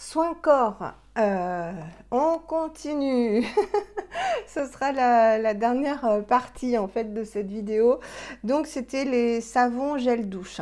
Soin corps, on continue. Ce sera la dernière partie en fait de cette vidéo. Donc c'était les savons gel douche.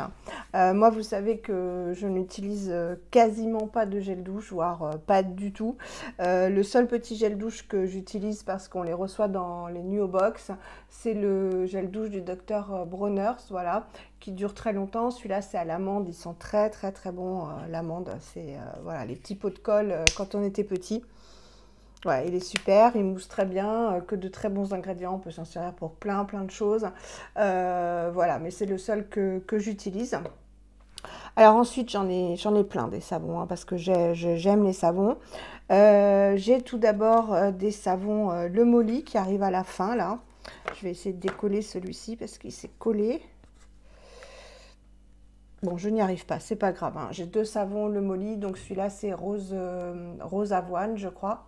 Moi vous savez que je n'utilise quasiment pas de gel douche, voire pas du tout. Le seul petit gel douche que j'utilise parce qu'on les reçoit dans les Nuo Box, c'est le gel douche du docteur Bronner, voilà, qui dure très longtemps. Celui-là c'est à l'amande, ils sont très bons. L'amande, c'est voilà, les petits pots de colle quand on était petit. Ouais, il est super, il mousse très bien, que de très bons ingrédients, on peut s'en servir pour plein de choses. Voilà, mais c'est le seul que j'utilise. Alors ensuite, j'en ai plein des savons, hein, parce que j'aime les savons. J'ai tout d'abord des savons Le Molly qui arrivent à la fin, là. Je vais essayer de décoller celui-ci parce qu'il s'est collé. Bon, je n'y arrive pas, c'est pas grave, hein. J'ai deux savons Le Molly, donc celui-là c'est rose avoine, je crois.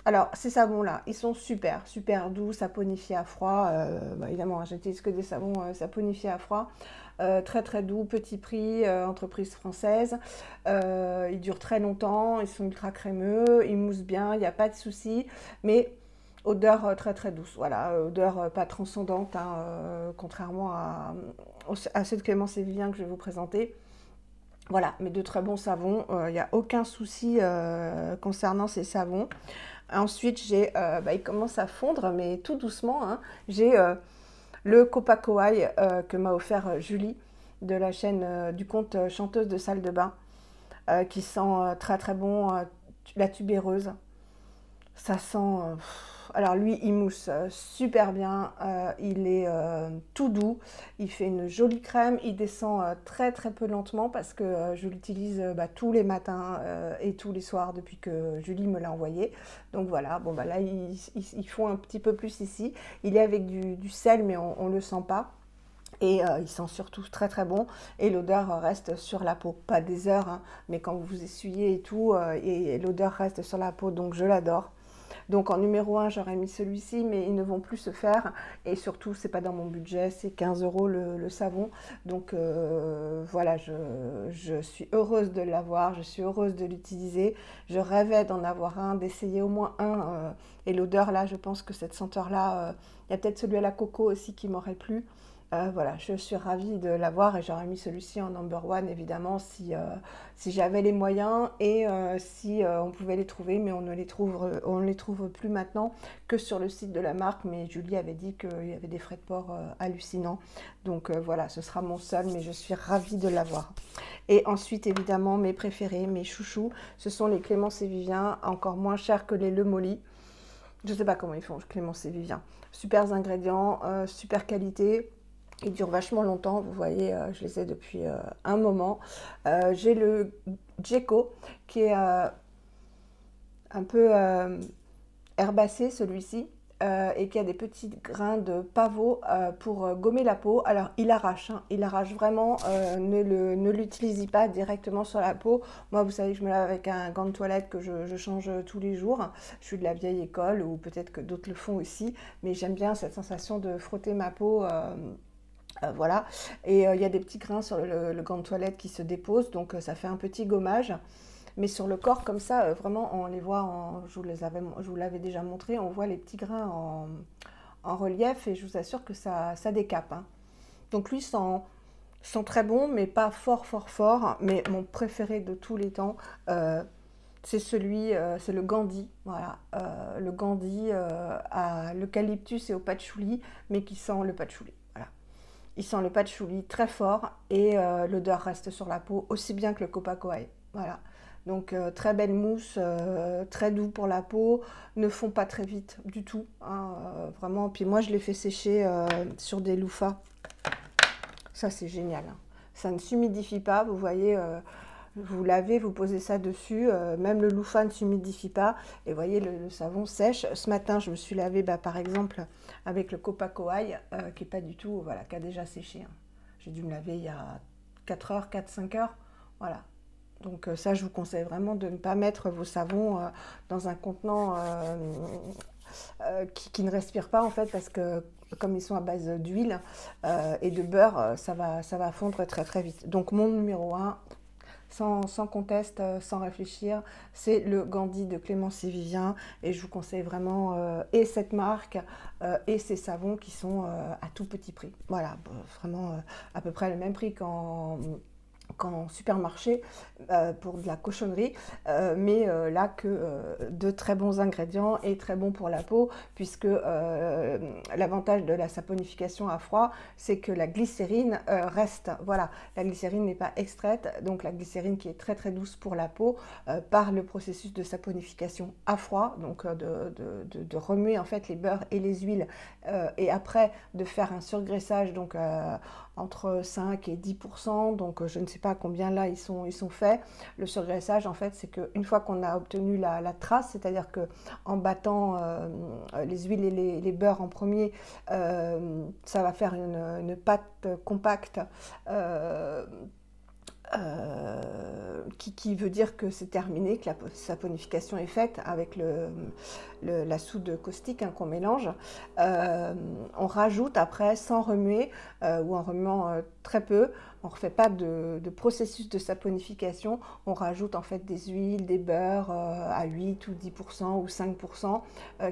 Alors, ces savons-là, ils sont super doux, saponifiés à froid. Évidemment, j'utilise que des savons saponifiés à froid. Très doux, petit prix, entreprise française. Ils durent très longtemps, ils sont ultra crémeux, ils moussent bien, il n'y a pas de souci. Mais odeur très douce, voilà, odeur pas transcendante, hein, contrairement à ceux de Clémence et Vivien que je vais vous présenter. Voilà, mais de très bons savons, il n'y a aucun souci concernant ces savons. Ensuite, il commence à fondre, mais tout doucement, hein. J'ai le Copacoaï que m'a offert Julie de la chaîne du compte Chanteuse de salle de bain, qui sent très bon, la tubéreuse. Ça sent... alors lui, il mousse super bien, il est tout doux, il fait une jolie crème, il descend très peu lentement parce que je l'utilise tous les matins et tous les soirs depuis que Julie me l'a envoyé. Donc voilà, bon là, il faut un petit peu plus ici. Il est avec du sel, mais on ne le sent pas. Et il sent surtout très bon, et l'odeur reste sur la peau, pas des heures, hein, mais quand vous essuyez et tout, et l'odeur reste sur la peau, donc je l'adore. Donc en numéro 1, j'aurais mis celui-ci, mais ils ne vont plus se faire. Et surtout, c'est pas dans mon budget, c'est 15 € le savon. Donc voilà, je suis heureuse de l'avoir, je suis heureuse de l'utiliser. Je rêvais d'en avoir un, d'essayer au moins un. Et l'odeur là, je pense que cette senteur-là, il y a peut-être celui à la coco aussi qui m'aurait plu. Voilà, je suis ravie de l'avoir et j'aurais mis celui-ci en number one évidemment si j'avais les moyens et si on pouvait les trouver, mais on ne les trouve plus maintenant que sur le site de la marque. Mais Julie avait dit qu'il y avait des frais de port hallucinants. Donc voilà, ce sera mon seul, mais je suis ravie de l'avoir. Et ensuite, évidemment, mes préférés, mes chouchous, ce sont les Clémence et Vivien, encore moins chers que les Le Molly. Je ne sais pas comment ils font, Clémence et Vivien. Super ingrédients, super qualité. Ils durent vachement longtemps, vous voyez, je les ai depuis un moment. J'ai le Gecko qui est un peu herbacé, celui-ci, et qui a des petits grains de pavot pour gommer la peau. Alors il arrache, hein, il arrache vraiment, ne l'utilisez pas directement sur la peau. Moi vous savez que je me lave avec un gant de toilette que je change tous les jours. Je suis de la vieille école, ou peut-être que d'autres le font aussi, mais j'aime bien cette sensation de frotter ma peau. Voilà, et il y a des petits grains sur le gant de toilette qui se déposent, donc ça fait un petit gommage. Mais sur le corps comme ça, vraiment on les voit, je vous l'avais déjà montré, on voit les petits grains en relief, et je vous assure que ça décape, hein. Donc lui sent très bon, mais pas fort. Mais mon préféré de tous les temps, c'est c'est le Gandhi, voilà, le Gandhi à l'eucalyptus et au patchouli, mais qui sent le patchouli. Il sent le patchouli très fort, et l'odeur reste sur la peau aussi bien que le Copacoaï. Voilà. Donc très belle mousse, très doux pour la peau, ne fond pas très vite du tout, hein, vraiment. Puis moi je les fais sécher sur des loofahs. Ça c'est génial, hein. Ça ne s'humidifie pas, vous voyez, vous lavez, vous posez ça dessus, même le loofah ne s'humidifie pas, et vous voyez le savon sèche. Ce matin je me suis lavée par exemple avec le Copacoaï, qui est pas du tout, voilà, qui a déjà séché, hein. J'ai dû me laver il y a 4 heures, 4-5 heures, voilà. Donc ça, je vous conseille vraiment de ne pas mettre vos savons dans un contenant qui ne respire pas, en fait, parce que comme ils sont à base d'huile et de beurre, ça va fondre très vite. Donc mon numéro 1, sans conteste, sans réfléchir, c'est le Gandhi de Clémence et Vivien. Et je vous conseille vraiment et cette marque et ces savons qui sont à tout petit prix. Voilà, vraiment à peu près le même prix qu'en supermarché pour de la cochonnerie, mais là de très bons ingrédients et très bons pour la peau, puisque l'avantage de la saponification à froid, c'est que la glycérine reste. Voilà, la glycérine n'est pas extraite, donc la glycérine qui est très très douce pour la peau, par le processus de saponification à froid, donc de remuer en fait les beurres et les huiles, et après de faire un surgraissage, donc entre 5 et 10%, donc je ne sais pas combien là ils sont faits. Le surgraissage, en fait, c'est qu'une fois qu'on a obtenu la trace, c'est-à-dire qu'en battant les huiles et les beurres en premier, ça va faire une pâte compacte, qui veut dire que c'est terminé, que la saponification est faite avec la soude caustique qu'on mélange. On rajoute après, sans remuer ou en remuant très peu, on ne refait pas de processus de saponification, on rajoute en fait des huiles, des beurres à 8 ou 10% ou 5%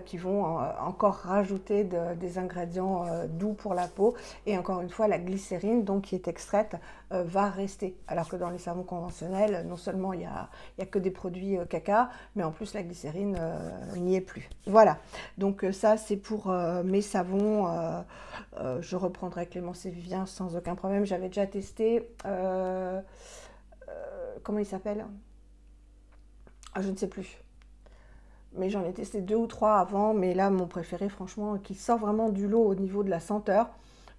qui vont encore rajouter des ingrédients doux pour la peau. Et encore une fois, la glycérine, donc, qui est extraite, va rester. Alors que dans les savons conventionnels, non seulement il y a que des produits caca, mais en plus la glycérine n'y est plus. Voilà, donc ça c'est pour mes savons. Je reprendrai Clémence et Vivien sans aucun problème. J'avais déjà testé, comment il s'appelle? Je ne sais plus. Mais j'en ai testé 2 ou 3 avant, mais là mon préféré franchement, qui sort vraiment du lot au niveau de la senteur,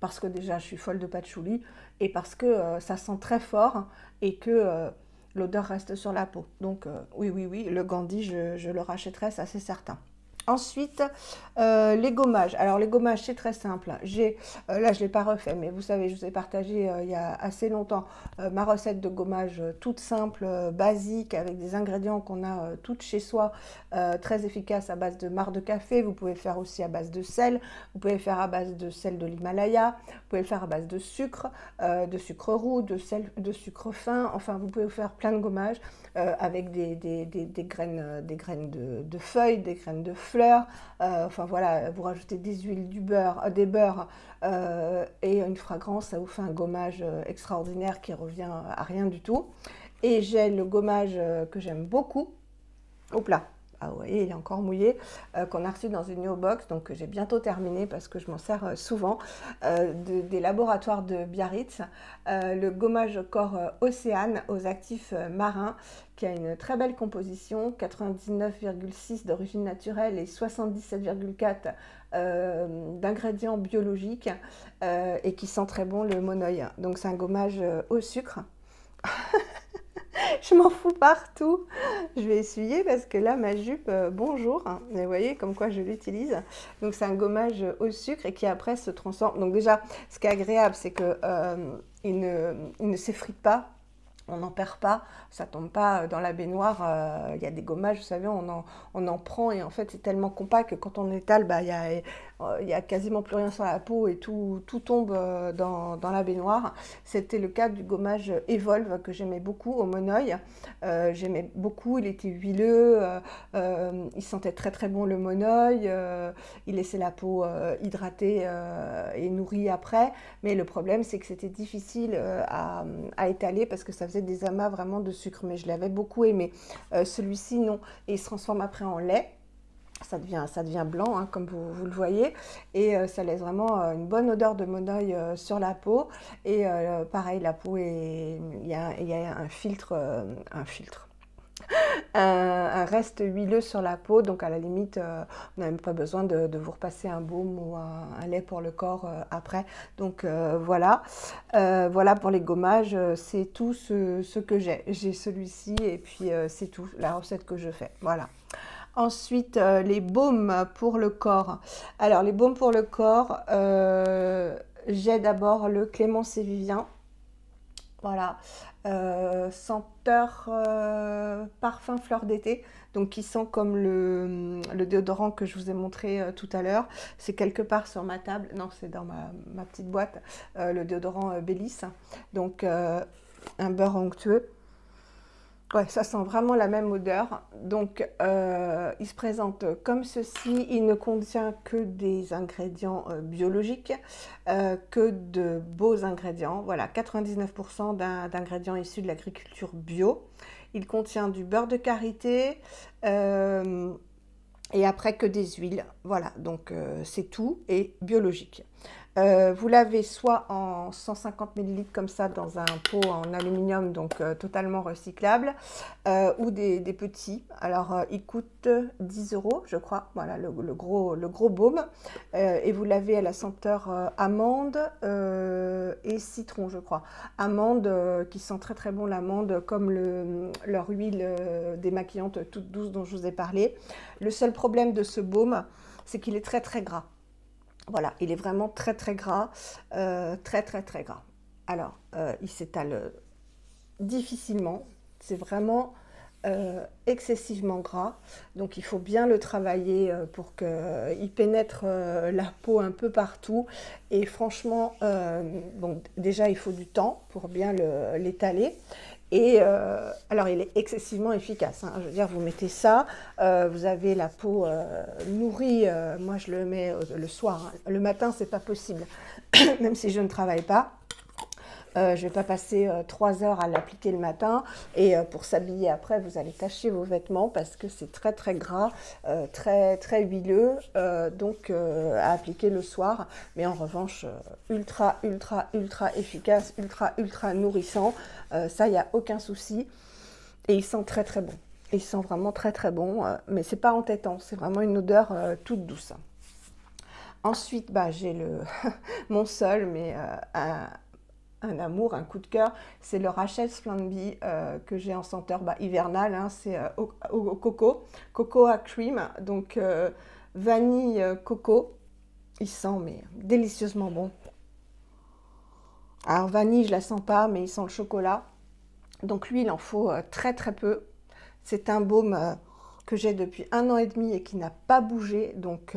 parce que déjà je suis folle de patchouli, et parce que ça sent très fort, et que l'odeur reste sur la peau. Donc oui, le Gandhi, je le rachèterai, ça c'est certain. Ensuite, les gommages. Alors les gommages, c'est très simple. Là, je ne l'ai pas refait, mais vous savez, je vous ai partagé il y a assez longtemps ma recette de gommage toute simple, basique, avec des ingrédients qu'on a toutes chez soi, très efficace à base de marc de café. Vous pouvez faire aussi à base de sel. Vous pouvez faire à base de sel de l'Himalaya. Vous pouvez le faire à base de sucre roux, de sucre fin. Enfin, vous pouvez faire plein de gommages avec des graines de feuilles, des graines de fleurs. Enfin voilà, vous rajoutez des huiles, des beurres et une fragrance, ça vous fait un gommage extraordinaire qui revient à rien du tout. Et j'ai le gommage que j'aime beaucoup. Hop là, ah ouais, il est encore mouillé, qu'on a reçu dans une New Box, donc que j'ai bientôt terminé parce que je m'en sers souvent, des laboratoires de Biarritz, le gommage corps Océane aux actifs marins, qui a une très belle composition, 99,6 d'origine naturelle et 77,4 d'ingrédients biologiques, et qui sent très bon le monoeil. Donc c'est un gommage au sucre. Je m'en fous partout. Je vais essuyer parce que là, ma jupe, bonjour. Vous voyez comme quoi je l'utilise. Donc, c'est un gommage au sucre et qui après se transforme. Donc, déjà, ce qui est agréable, c'est qu'il il ne s'effrite pas. On n'en perd pas, ça tombe pas dans la baignoire. Il y a des gommages, vous savez, on en prend et en fait c'est tellement compact que quand on étale, bah, il y a quasiment plus rien sur la peau et tout tombe dans la baignoire. C'était le cas du gommage Evolve que j'aimais beaucoup au monoeil. J'aimais beaucoup, il était huileux, il sentait très très bon le monoeil, il laissait la peau hydratée et nourrie après. Mais le problème c'est que c'était difficile à étaler parce que ça faisait des amas vraiment de sucre. Mais je l'avais beaucoup aimé. Celui-ci non, et il se transforme après en lait. Ça devient blanc, hein, comme vous le voyez, et ça laisse vraiment une bonne odeur de monoeil sur la peau. Et pareil, la peau, il y a un filtre, un reste huileux sur la peau, donc à la limite, on n'a même pas besoin de vous repasser un baume ou un lait pour le corps après. Donc voilà, voilà pour les gommages, c'est tout ce que j'ai. J'ai celui-ci et puis c'est tout, la recette que je fais, voilà. Ensuite, les baumes pour le corps. Alors, les baumes pour le corps, j'ai d'abord le Clémence et Vivien. Voilà, senteur parfum fleur d'été, donc qui sent comme le déodorant que je vous ai montré tout à l'heure. C'est quelque part sur ma table, non, c'est dans ma petite boîte, le déodorant Bélis. Donc, un beurre onctueux. Ouais, ça sent vraiment la même odeur. Donc, il se présente comme ceci. Il ne contient que des ingrédients biologiques, que de beaux ingrédients. Voilà, 99% d'ingrédients issus de l'agriculture bio. Il contient du beurre de karité et après que des huiles. Voilà, donc c'est tout et biologique. Vous l'avez soit en 150 ml comme ça dans un pot en aluminium, donc totalement recyclable, ou des petits. Alors il coûte 10 euros, je crois, voilà le gros baume. Et vous l'avez à la senteur amande et citron, je crois. Amande qui sent très très bon l'amande, comme leur huile démaquillante toute douce dont je vous ai parlé. Le seul problème de ce baume, c'est qu'il est très très gras. Voilà, il est vraiment très très gras, très très très gras. Alors, il s'étale difficilement, c'est vraiment excessivement gras, donc il faut bien le travailler pour qu'il pénètre la peau un peu partout. Et franchement, bon, déjà il faut du temps pour bien l'étaler. Et alors, il est excessivement efficace, hein. Je veux dire, vous mettez ça, vous avez la peau nourrie. Moi, je le mets le soir, hein. Le matin, c'est pas possible, même si je ne travaille pas. Je ne vais pas passer 3 heures à l'appliquer le matin. Et pour s'habiller après, vous allez tacher vos vêtements parce que c'est très très gras, très très huileux, donc à appliquer le soir. Mais en revanche, ultra ultra ultra efficace, ultra ultra nourrissant. Ça, il n'y a aucun souci. Et il sent très très bon. Il sent vraiment très très bon, mais c'est pas entêtant. C'est vraiment une odeur toute douce. Ensuite, bah, j'ai mon seul, mais un amour, un coup de cœur, c'est le Rachel Splendby que j'ai en senteur hivernale, hein. C'est au coco, cocoa cream, donc vanille coco. Il sent mais délicieusement bon. Alors vanille, je la sens pas, mais il sent le chocolat. Donc lui, il en faut très très peu. C'est un baume que j'ai depuis 1 an et demi et qui n'a pas bougé, donc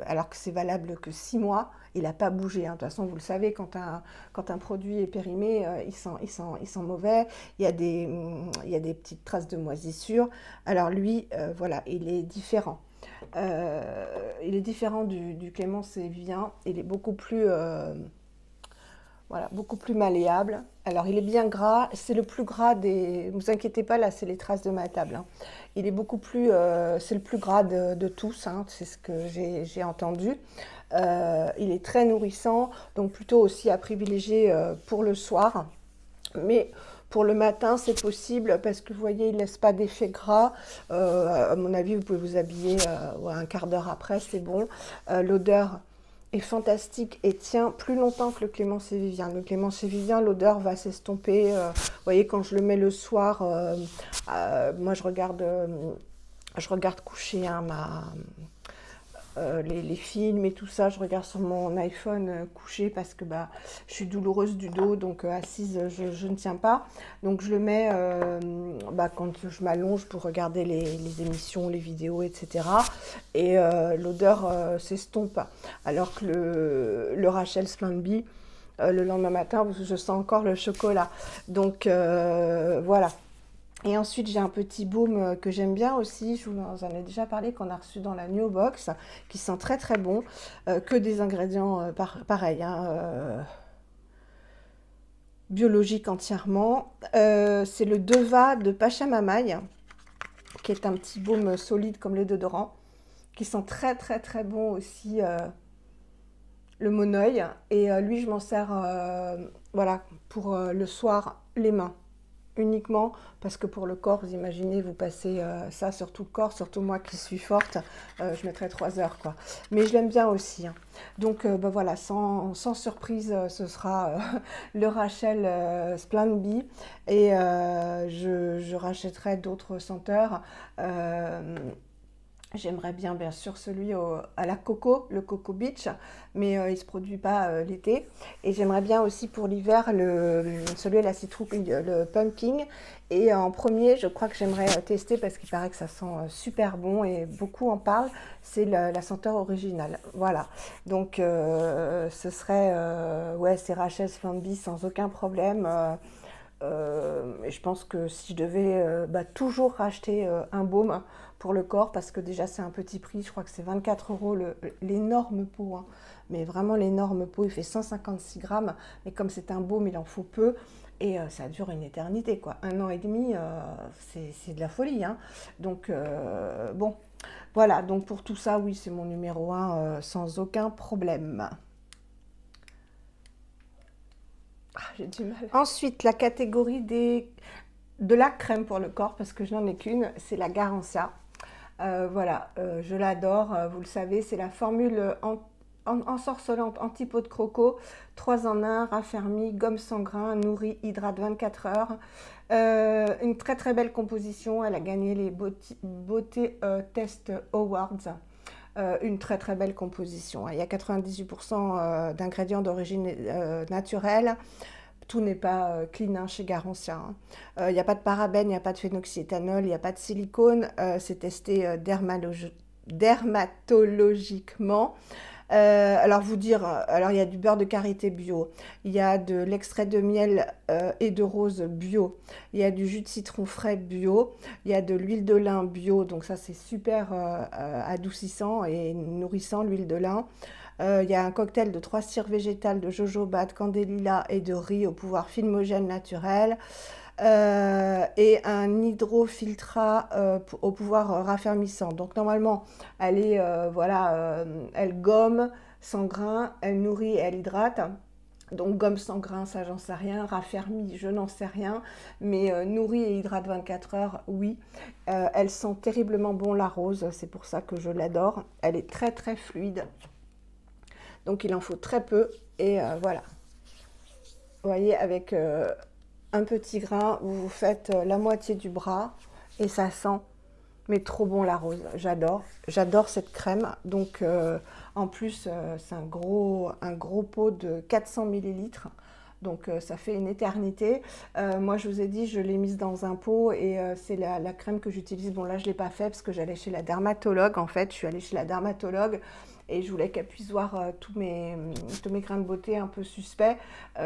alors que c'est valable que 6 mois, il n'a pas bougé, hein. De toute façon, vous le savez, quand un produit est périmé, il sent mauvais, il y a des petites traces de moisissure. Alors lui, voilà, il est différent. Il est différent du Clémence et Vivien, il est beaucoup plus... voilà, beaucoup plus malléable. Alors, il est bien gras. C'est le plus gras des... Ne vous inquiétez pas, là, c'est les traces de ma table, hein. Il est beaucoup plus... c'est le plus gras de tous, hein. C'est ce que j'ai entendu. Il est très nourrissant, donc plutôt aussi à privilégier pour le soir. Mais pour le matin, c'est possible parce que vous voyez, il ne laisse pas d'effet gras. À mon avis, vous pouvez vous habiller un quart d'heure après, c'est bon. L'odeur est fantastique et tient plus longtemps que le Clémence et Vivien. Le Clémence et Vivien, l'odeur va s'estomper. Vous voyez, quand je le mets le soir, moi je regarde coucher, hein, les films et tout ça, je regarde sur mon iPhone couché parce que je suis douloureuse du dos, donc assise, je ne tiens pas. Donc je le mets quand je m'allonge pour regarder les émissions, les vidéos, etc. Et l'odeur s'estompe. Alors que le Rachel Splendby, le lendemain matin, je sens encore le chocolat. Donc voilà. Et ensuite, j'ai un petit baume que j'aime bien aussi, je vous en ai déjà parlé, qu'on a reçu dans la New Box, qui sent très très bon, que des ingrédients pareils, hein, biologiques entièrement. C'est le Deva de Pachamamaï, qui est un petit baume solide comme le déodorant, qui sent très très très bon aussi, le Monoeil. Et lui, je m'en sers voilà, pour le soir, les mains uniquement, parce que pour le corps, vous imaginez, vous passez ça sur tout le corps, surtout moi qui suis forte, je mettrais 3 heures, quoi. Mais je l'aime bien aussi, hein. Donc voilà, sans surprise, ce sera le Rachel Splendby, et je rachèterai d'autres senteurs. J'aimerais bien sûr celui à la coco, le Coco Beach, mais il ne se produit pas l'été. Et j'aimerais bien aussi pour l'hiver celui à la citrouille, le Pumpkin. Et en premier, je crois que j'aimerais tester parce qu'il paraît que ça sent super bon et beaucoup en parlent, c'est la senteur originale. Voilà, donc ce serait, ouais, c'est Rachel Splendby sans aucun problème. Et je pense que si je devais toujours racheter un baume pour le corps, parce que déjà c'est un petit prix, je crois que c'est 24 euros l'énorme pot, hein. Mais vraiment l'énorme pot, il fait 156 grammes, mais comme c'est un baume, il en faut peu, et ça dure une éternité, quoi. 1 an et demi, c'est de la folie, hein. Donc, bon, voilà, donc pour tout ça, oui, c'est mon numéro un sans aucun problème. Ah, j'ai du mal. Ensuite, la catégorie de la crème pour le corps, parce que je n'en ai qu'une, c'est la Garancia. Voilà, je l'adore, vous le savez, c'est la formule ensorcelante anti-peau de croco, 3 en 1, raffermi, gomme sans grain, nourrit, hydrate 24 heures. Une très très belle composition, elle a gagné les Beauté Test Awards. Une très très belle composition. Il y a 98% d'ingrédients d'origine naturelle. Tout n'est pas clean, hein, chez Garancia, hein. Il n'y a pas de parabènes, il n'y a pas de phénoxyéthanol, il n'y a pas de silicone. C'est testé dermatologiquement. Alors vous dire, alors il y a du beurre de karité bio, il y a de l'extrait de miel et de rose bio, il y a du jus de citron frais bio, il y a de l'huile de lin bio, donc ça c'est super adoucissant et nourrissant, l'huile de lin. Il y a un cocktail de 3 cires végétales de jojoba, de candélila et de riz au pouvoir filmogène naturel. Et un hydrofiltrat au pouvoir raffermissant. Donc normalement, elle est, voilà, elle gomme sans grain, elle nourrit et elle hydrate. Donc gomme sans grain, ça j'en sais rien. Raffermi, je n'en sais rien. Mais nourrit et hydrate 24 heures, oui. Elle sent terriblement bon la rose, c'est pour ça que je l'adore. Elle est très très fluide. Donc il en faut très peu. Et voilà. Vous voyez, avec un petit grain, vous faites la moitié du bras et ça sent, mais trop bon la rose. J'adore cette crème. Donc en plus, c'est un gros pot de 400 millilitres. Donc ça fait une éternité. Moi je vous ai dit, je l'ai mise dans un pot et c'est la crème que j'utilise. Bon là je ne l'ai pas fait parce que j'allais chez la dermatologue en fait. Je suis allée chez la dermatologue et je voulais qu'elle puisse voir tous mes grains de beauté un peu suspects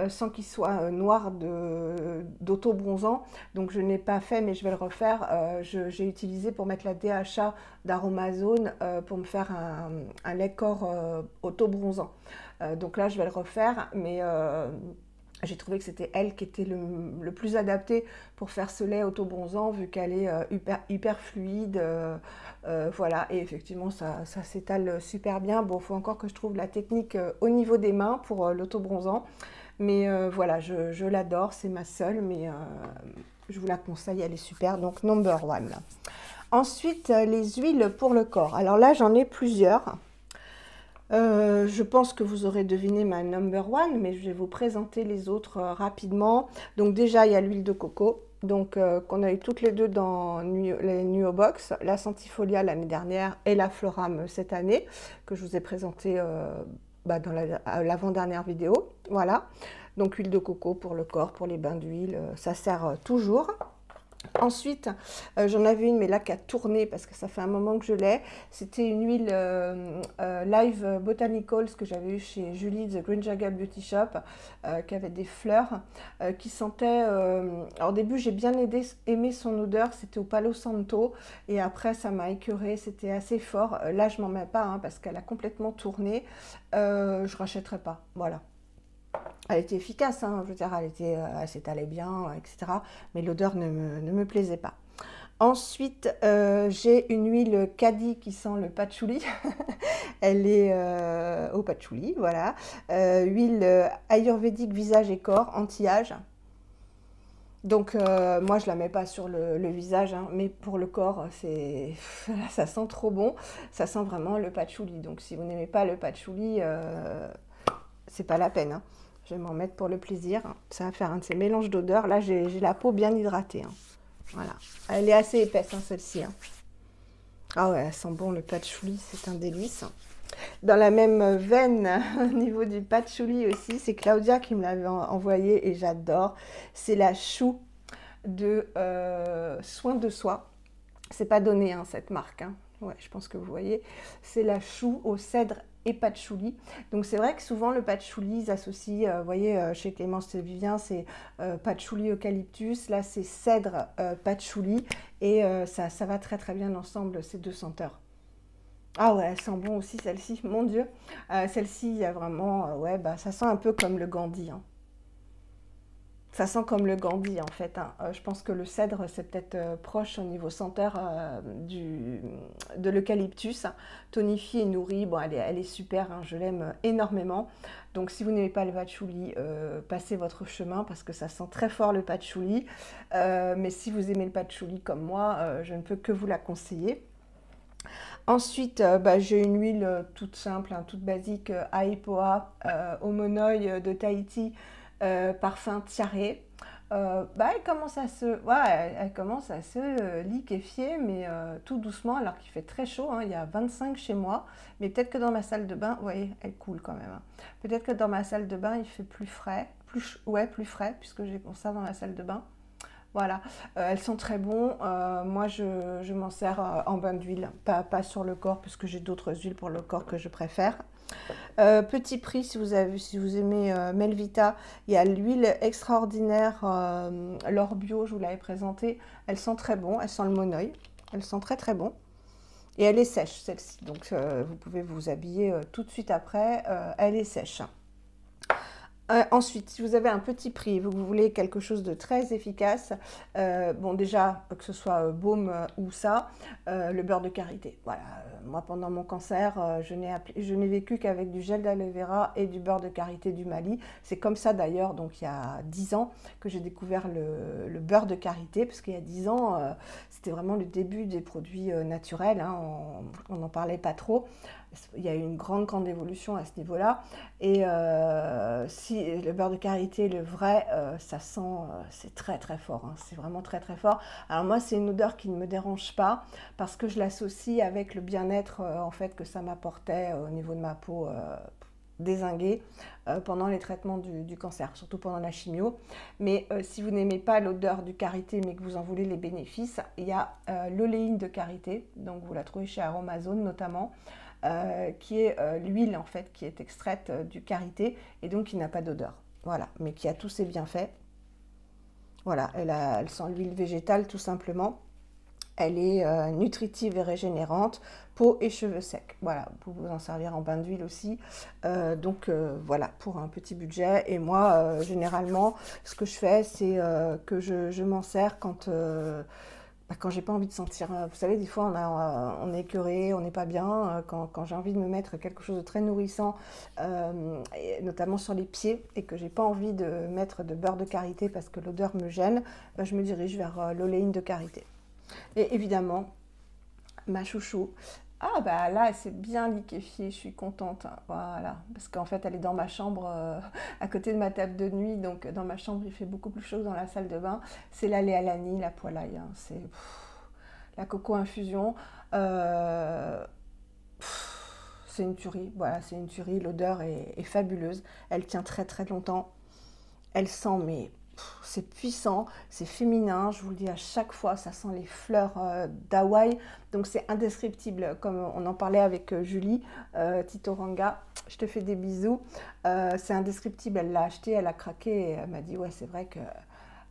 sans qu'ils soient noirs d'auto-bronzant. Donc je n'ai pas fait mais je vais le refaire. J'ai utilisé pour mettre la DHA d'Aromazone pour me faire un lait corps auto-bronzant. Donc là je vais le refaire mais... j'ai trouvé que c'était elle qui était le plus adapté pour faire ce lait auto-bronzant vu qu'elle est hyper fluide. Voilà, et effectivement, ça s'étale super bien. Bon, il faut encore que je trouve la technique au niveau des mains pour l'auto-bronzant. Mais voilà, je l'adore, c'est ma seule, mais je vous la conseille, elle est super. Donc, number one. Ensuite, les huiles pour le corps. Alors là, j'en ai plusieurs. Je pense que vous aurez deviné ma number one, mais je vais vous présenter les autres rapidement. Donc déjà, il y a l'huile de coco, donc qu'on a eu toutes les deux dans les Nuobox, la Centifolia l'année dernière et la Floram cette année, que je vous ai présenté dans l'avant-dernière vidéo. Voilà, donc huile de coco pour le corps, pour les bains d'huile, ça sert toujours. Ensuite, j'en avais une, mais là qui a tourné parce que ça fait un moment que je l'ai. C'était une huile Live Botanicals que j'avais eu chez Julie The Green Jagger Beauty Shop, qui avait des fleurs, qui sentaient... alors au début, j'ai bien aimé son odeur, c'était au Palo Santo, et après ça m'a écœuré, c'était assez fort. Là, je m'en mets pas hein, parce qu'elle a complètement tourné. Je rachèterai pas, voilà. Elle était efficace, hein, je veux dire, elle s'étalait bien, etc. Mais l'odeur ne me plaisait pas. Ensuite, j'ai une huile Cadi qui sent le patchouli. Elle est au patchouli, voilà. Huile ayurvédique visage et corps, anti-âge. Donc, moi, je ne la mets pas sur le visage, hein, mais pour le corps, ça sent trop bon. Ça sent vraiment le patchouli. Donc, si vous n'aimez pas le patchouli, c'est pas la peine, hein. Je vais m'en mettre pour le plaisir. Ça va faire un de ces mélanges d'odeurs. Là, j'ai la peau bien hydratée, hein. Voilà. Elle est assez épaisse, hein, celle-ci, hein. Ah ouais, elle sent bon le patchouli, c'est un délice. Dans la même veine, au niveau du patchouli aussi, c'est Claudia qui me l'avait envoyé et j'adore. C'est la chou de Soin de Soi. C'est pas donné, hein, cette marque, hein. Ouais, je pense que vous voyez. C'est la chou au cèdre et patchouli. Donc c'est vrai que souvent le patchouli, ils associent, vous voyez, chez Clémence Vivien, c'est patchouli eucalyptus, là c'est cèdre patchouli, et ça va très très bien ensemble, ces deux senteurs. Ah ouais, elle sent bon aussi celle-ci, mon Dieu. Celle-ci, il y a vraiment, ouais, bah ça sent un peu comme le Gandhi, hein. Ça sent comme le Gandhi en fait, hein. Je pense que le cèdre c'est peut-être proche au niveau senteur de l'eucalyptus, tonifié et nourri. Bon, elle est super, hein, je l'aime énormément. Donc si vous n'aimez pas le patchouli, passez votre chemin parce que ça sent très fort le patchouli. Mais si vous aimez le patchouli comme moi, je ne peux que vous la conseiller. Ensuite, bah, j'ai une huile toute simple, hein, toute basique, Aipoa, Omonoi de Tahiti, parfum tiare. Bah, elle commence à se liquéfier, mais tout doucement, alors qu'il fait très chaud, hein, il y a 25 chez moi. Mais peut-être que dans ma salle de bain, vous voyez, elle coule quand même, hein. Peut-être que dans ma salle de bain, il fait plus frais, plus frais, puisque j'ai pour ça dans la salle de bain. Voilà, elles sont très bonnes. Moi, je m'en sers en bain d'huile, pas sur le corps, puisque j'ai d'autres huiles pour le corps que je préfère. Petit prix, si vous aimez Melvita, il y a l'huile extraordinaire L'Or Bio, je vous l'avais présentée. Elle sent très bon, elle sent le monoeil. Elle sent très très bon. Et elle est sèche, celle-ci. Donc, vous pouvez vous habiller tout de suite après. Elle est sèche. Ensuite, si vous avez un petit prix et que vous voulez quelque chose de très efficace, bon déjà, que ce soit baume ou ça, le beurre de karité. Voilà, moi pendant mon cancer, je n'ai vécu qu'avec du gel d'aloe vera et du beurre de karité du Mali. C'est comme ça d'ailleurs, donc il y a 10 ans que j'ai découvert le beurre de karité, parce qu'il y a 10 ans, c'était vraiment le début des produits naturels, hein, on n'en parlait pas trop. Il y a eu une grande évolution à ce niveau-là. Et si le beurre de karité, le vrai, ça sent, c'est très très fort, hein. C'est vraiment très très fort. Alors moi, c'est une odeur qui ne me dérange pas parce que je l'associe avec le bien-être en fait que ça m'apportait au niveau de ma peau dézinguée pendant les traitements du cancer, surtout pendant la chimio. Mais si vous n'aimez pas l'odeur du karité mais que vous en voulez les bénéfices, il y a l'oléine de karité, donc vous la trouvez chez Aromazone notamment. Qui est l'huile en fait qui est extraite du karité et donc qui n'a pas d'odeur. Voilà, mais qui a tous ses bienfaits. Voilà, elle sent l'huile végétale tout simplement. Elle est nutritive et régénérante, peau et cheveux secs. Voilà, vous pouvez vous en servir en bain d'huile aussi. Donc voilà, pour un petit budget. Et moi, généralement, ce que je fais, c'est que je m'en sers quand j'ai pas envie de sentir, vous savez, des fois on est écœuré, on n'est pas bien, quand j'ai envie de me mettre quelque chose de très nourrissant, et notamment sur les pieds, et que j'ai pas envie de mettre de beurre de karité parce que l'odeur me gêne, bah, je me dirige vers l'oléine de karité. Et évidemment, ma chouchou. Ah bah là, elle s'est bien liquéfiée, je suis contente, hein. Voilà, parce qu'en fait, elle est dans ma chambre, à côté de ma table de nuit, donc dans ma chambre, il fait beaucoup plus chaud que dans la salle de bain. C'est la Léalani, la poêlaille, hein. C'est la coco infusion. Euh, c'est une tuerie, voilà, c'est une tuerie. L'odeur est fabuleuse, elle tient très très longtemps. Elle sent, mais c'est puissant, c'est féminin, je vous le dis à chaque fois, ça sent les fleurs d'Hawaï, donc c'est indescriptible, comme on en parlait avec Julie Titoranga, je te fais des bisous, c'est indescriptible, elle l'a acheté, elle a craqué, et elle m'a dit ouais c'est vrai que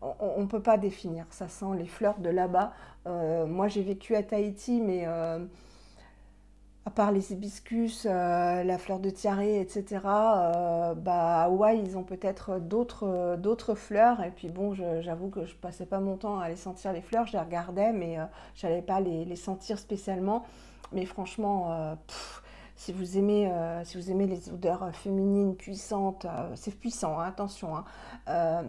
on ne peut pas définir, ça sent les fleurs de là-bas. Moi j'ai vécu à Tahiti, mais à part les hibiscus, la fleur de tiare, etc., bah, à Hawaï, ils ont peut-être d'autres fleurs. Et puis bon, j'avoue que je passais pas mon temps à aller sentir les fleurs. Je les regardais, mais je n'allais pas les sentir spécialement. Mais franchement, si vous aimez les odeurs féminines puissantes, c'est puissant, hein, attention, hein.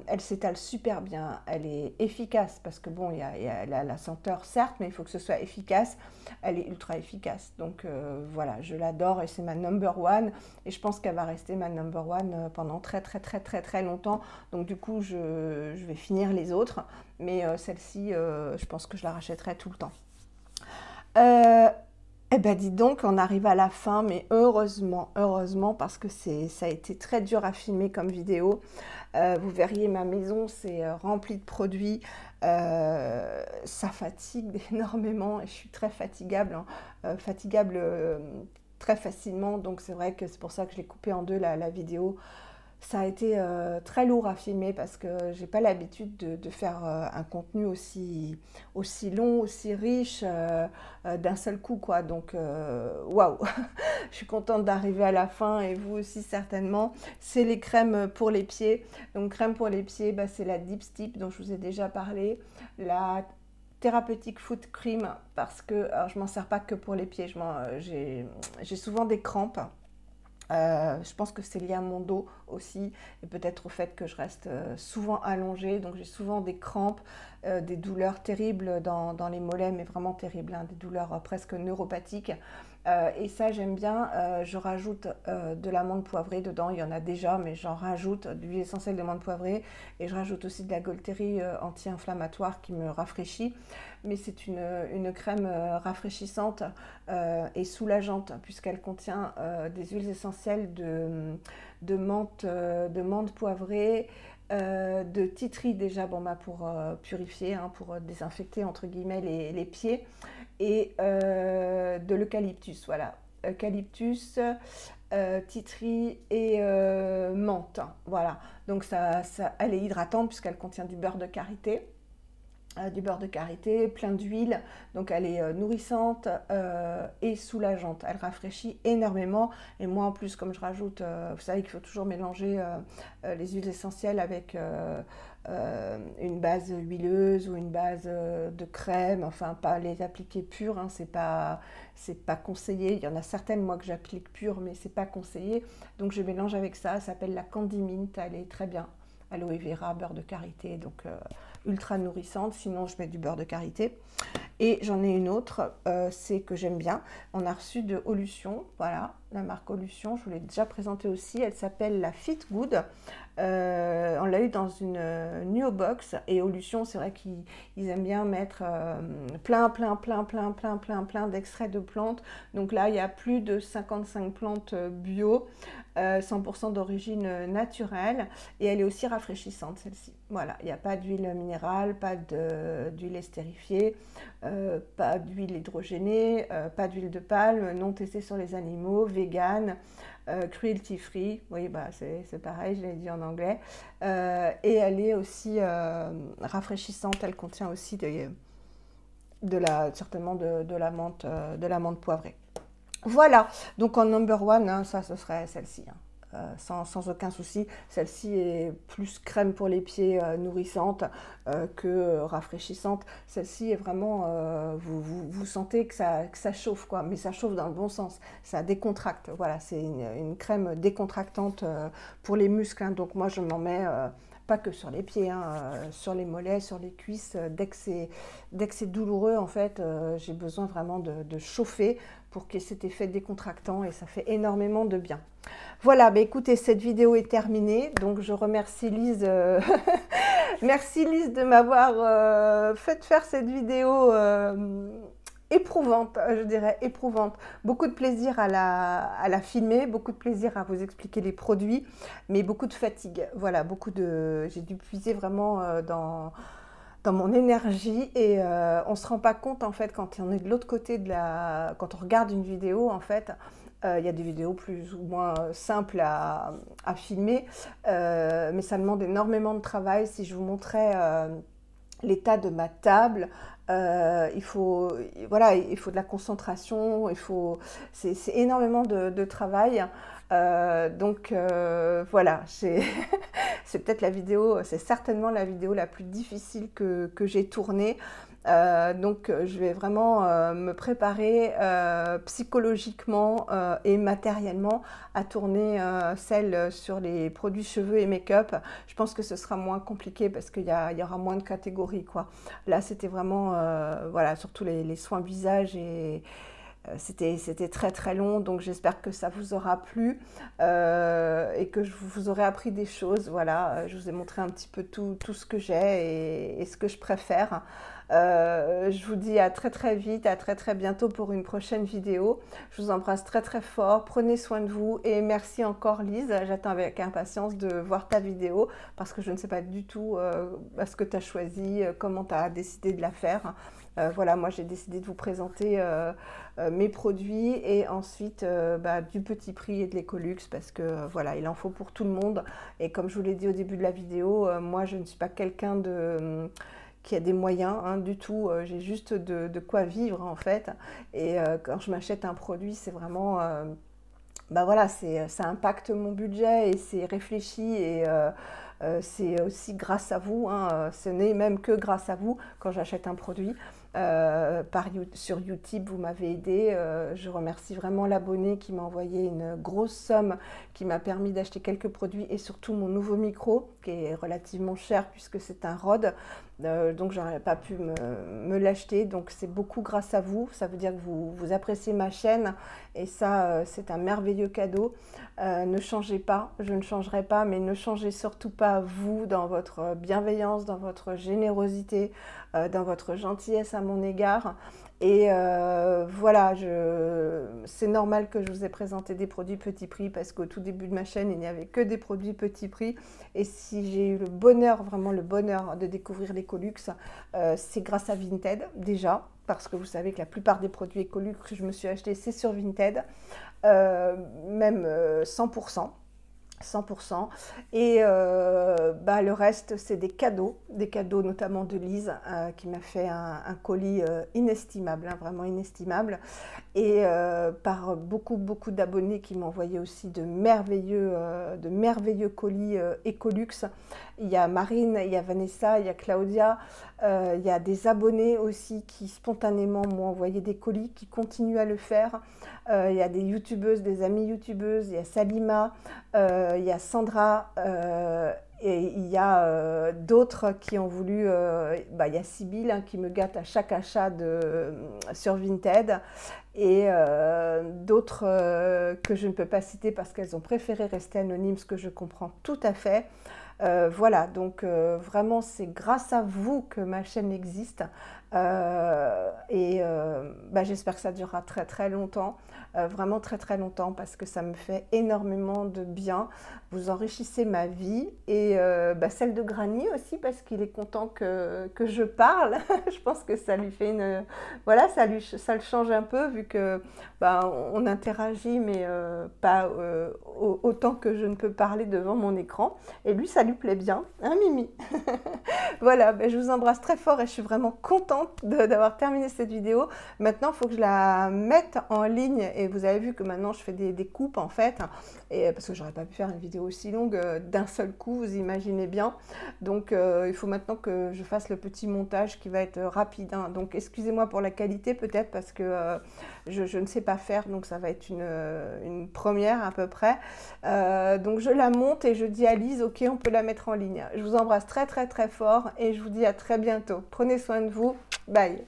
Elle s'étale super bien, elle est efficace parce que bon, il y a la senteur certes, mais il faut que ce soit efficace. Elle est ultra efficace, donc voilà, je l'adore et c'est ma number one. Et je pense qu'elle va rester ma number one pendant très très très très très longtemps. Donc du coup, je vais finir les autres, mais celle-ci, je pense que je la rachèterai tout le temps. Eh ben dis donc, on arrive à la fin, mais heureusement, parce que ça a été très dur à filmer comme vidéo. Vous verriez ma maison, c'est rempli de produits. Ça fatigue énormément et je suis très fatigable, hein. Fatigable très facilement. Donc c'est vrai que c'est pour ça que je l'ai coupé en deux la vidéo. Ça a été très lourd à filmer parce que j'ai pas l'habitude de faire un contenu aussi long, aussi riche d'un seul coup, quoi. Donc, waouh, je suis contente d'arriver à la fin et vous aussi certainement. C'est les crèmes pour les pieds. Donc, crème pour les pieds, bah, c'est la Deep Steep dont je vous ai déjà parlé. La thérapeutique foot cream parce que alors, je m'en sers pas que pour les pieds. J'ai souvent des crampes. Je pense que c'est lié à mon dos aussi et peut-être au fait que je reste souvent allongée, donc j'ai souvent des crampes, des douleurs terribles dans les mollets, mais vraiment terribles, hein, des douleurs presque neuropathiques. Et ça j'aime bien, je rajoute de l'amande poivrée dedans, il y en a déjà, mais j'en rajoute de l'huile essentielle d'amande poivrée et je rajoute aussi de la Golterie anti-inflammatoire qui me rafraîchit. Mais c'est une crème rafraîchissante et soulageante puisqu'elle contient des huiles essentielles de menthe poivrée, de titri déjà bon, bah, pour purifier, hein, pour désinfecter entre guillemets les pieds et de l'eucalyptus, voilà, eucalyptus, titri et menthe, voilà. Donc elle est hydratante puisqu'elle contient du beurre de karité. Du beurre de karité, plein d'huile, donc elle est nourrissante et soulageante, elle rafraîchit énormément et moi en plus comme je rajoute, vous savez qu'il faut toujours mélanger les huiles essentielles avec une base huileuse ou une base de crème, enfin pas les appliquer pures, hein, c'est pas conseillé, il y en a certaines moi que j'applique pures mais c'est pas conseillé, donc je mélange avec ça s'appelle la Candy Mint, elle est très bien, aloe vera, beurre de karité, donc ultra nourrissante, sinon je mets du beurre de karité. Et j'en ai une autre, c'est que j'aime bien, on a reçu de Olution, voilà, la marque Olution, je vous l'ai déjà présentée aussi, elle s'appelle la Fit Good, on l'a eu dans une Nuo Box, et Olution, c'est vrai qu'ils aiment bien mettre plein d'extraits de plantes, donc là il y a plus de 55 plantes bio, 100% d'origine naturelle, et elle est aussi rafraîchissante celle-ci, voilà, il n'y a pas d'huile minérale, pas d'huile estérifiée, pas d'huile hydrogénée, pas d'huile de palme, non testée sur les animaux, vegan, cruelty free, oui bah c'est pareil, je l'ai dit en anglais, et elle est aussi rafraîchissante, elle contient aussi certainement de la menthe poivrée. Voilà, donc en number one, hein, ça ce serait celle-ci, hein. Sans aucun souci. Celle-ci est plus crème pour les pieds nourrissante que rafraîchissante. Celle-ci est vraiment, vous sentez que ça chauffe, quoi, mais ça chauffe dans le bon sens. Ça décontracte. Voilà, c'est une crème décontractante pour les muscles, hein. Donc moi je m'en mets pas que sur les pieds, hein, sur les mollets, sur les cuisses. Dès que c'est douloureux, en fait, j'ai besoin vraiment de chauffer pour qu'il y ait cet effet décontractant et ça fait énormément de bien. Voilà, bah écoutez, cette vidéo est terminée, donc je remercie Lise, merci Lise de m'avoir fait faire cette vidéo éprouvante, je dirais éprouvante. Beaucoup de plaisir à la filmer, beaucoup de plaisir à vous expliquer les produits, mais beaucoup de fatigue. Voilà, j'ai dû puiser vraiment dans mon énergie et on ne se rend pas compte en fait quand on est de l'autre côté quand on regarde une vidéo en fait. Il y a des vidéos plus ou moins simples à filmer, mais ça demande énormément de travail. Si je vous montrais l'état de ma table, il faut de la concentration, c'est énormément de travail. Donc voilà, c'est peut-être c'est certainement la vidéo la plus difficile que j'ai tournée. Donc je vais vraiment me préparer psychologiquement et matériellement à tourner celle sur les produits cheveux et make-up. Je pense que ce sera moins compliqué parce qu'il y aura moins de catégories, quoi. Là c'était vraiment voilà, surtout les soins visage et c'était très très long, donc j'espère que ça vous aura plu et que je vous aurai appris des choses. Voilà, je vous ai montré un petit peu tout ce que j'ai et ce que je préfère. Je vous dis à très très vite, à très très bientôt pour une prochaine vidéo. Je vous embrasse très très fort, prenez soin de vous et merci encore Lise. J'attends avec impatience de voir ta vidéo parce que je ne sais pas du tout ce que tu as choisi, comment tu as décidé de la faire. Voilà, moi j'ai décidé de vous présenter mes produits et ensuite du petit prix et de l'écolux parce que voilà, il en faut pour tout le monde. Et comme je vous l'ai dit au début de la vidéo, moi je ne suis pas quelqu'un qui a des moyens hein, du tout, j'ai juste de quoi vivre en fait. Et quand je m'achète un produit, c'est vraiment voilà, ça impacte mon budget et c'est réfléchi et c'est aussi grâce à vous, hein, ce n'est même que grâce à vous quand j'achète un produit. Sur Utip, vous m'avez aidé. Je remercie vraiment l'abonné qui m'a envoyé une grosse somme qui m'a permis d'acheter quelques produits et surtout mon nouveau micro qui est relativement cher puisque c'est un Rode. Donc j'aurais pas pu me l'acheter, donc c'est beaucoup grâce à vous. Ça veut dire que vous appréciez ma chaîne et ça c'est un merveilleux cadeau. Ne changez pas, je ne changerai pas, mais ne changez surtout pas vous dans votre bienveillance, dans votre générosité, dans votre gentillesse à mon égard. Et voilà, c'est normal que je vous ai présenté des produits petit prix parce qu'au tout début de ma chaîne, il n'y avait que des produits petit prix. Et si j'ai eu le bonheur, vraiment le bonheur de découvrir l'Ecolux, c'est grâce à Vinted déjà. Parce que vous savez que la plupart des produits Ecolux que je me suis acheté, c'est sur Vinted, même 100%. 100%. Et le reste, c'est des cadeaux notamment de Lise qui m'a fait un colis inestimable, hein, vraiment inestimable. Et par beaucoup d'abonnés qui m'ont envoyé aussi de merveilleux colis Ecolux. Il y a Marine, il y a Vanessa, il y a Claudia, il y a des abonnés aussi qui spontanément m'ont envoyé des colis, qui continuent à le faire. Il y a des youtubeuses, des amies youtubeuses, il y a Salima, il y a Sandra, et il y a d'autres qui ont voulu, il y a Sybille hein, qui me gâte à chaque achat sur Vinted, et d'autres que je ne peux pas citer parce qu'elles ont préféré rester anonymes, ce que je comprends tout à fait. Voilà, donc vraiment c'est grâce à vous que ma chaîne existe j'espère que ça durera très longtemps, vraiment très longtemps parce que ça me fait énormément de bien. Vous enrichissez ma vie et celle de Granny aussi parce qu'il est content que je parle. Je pense que ça lui fait une... Voilà, ça le change un peu vu que on interagit mais pas autant que je ne peux parler devant mon écran. Et lui, ça lui plaît bien, hein Mimi? Voilà, je vous embrasse très fort et je suis vraiment contente d'avoir terminé cette vidéo. Maintenant, il faut que je la mette en ligne et vous avez vu que maintenant je fais des coupes en fait, et, parce que j'aurais pas pu faire une vidéo aussi longue d'un seul coup, vous imaginez bien. Donc il faut maintenant que je fasse le petit montage qui va être rapide, hein. Donc excusez-moi pour la qualité peut-être parce que je ne sais pas faire, donc ça va être une première à peu près. Donc je la monte et je dis à Lise, ok, on peut la mettre en ligne. Je vous embrasse très fort et je vous dis à très bientôt. Prenez soin de vous. Bye.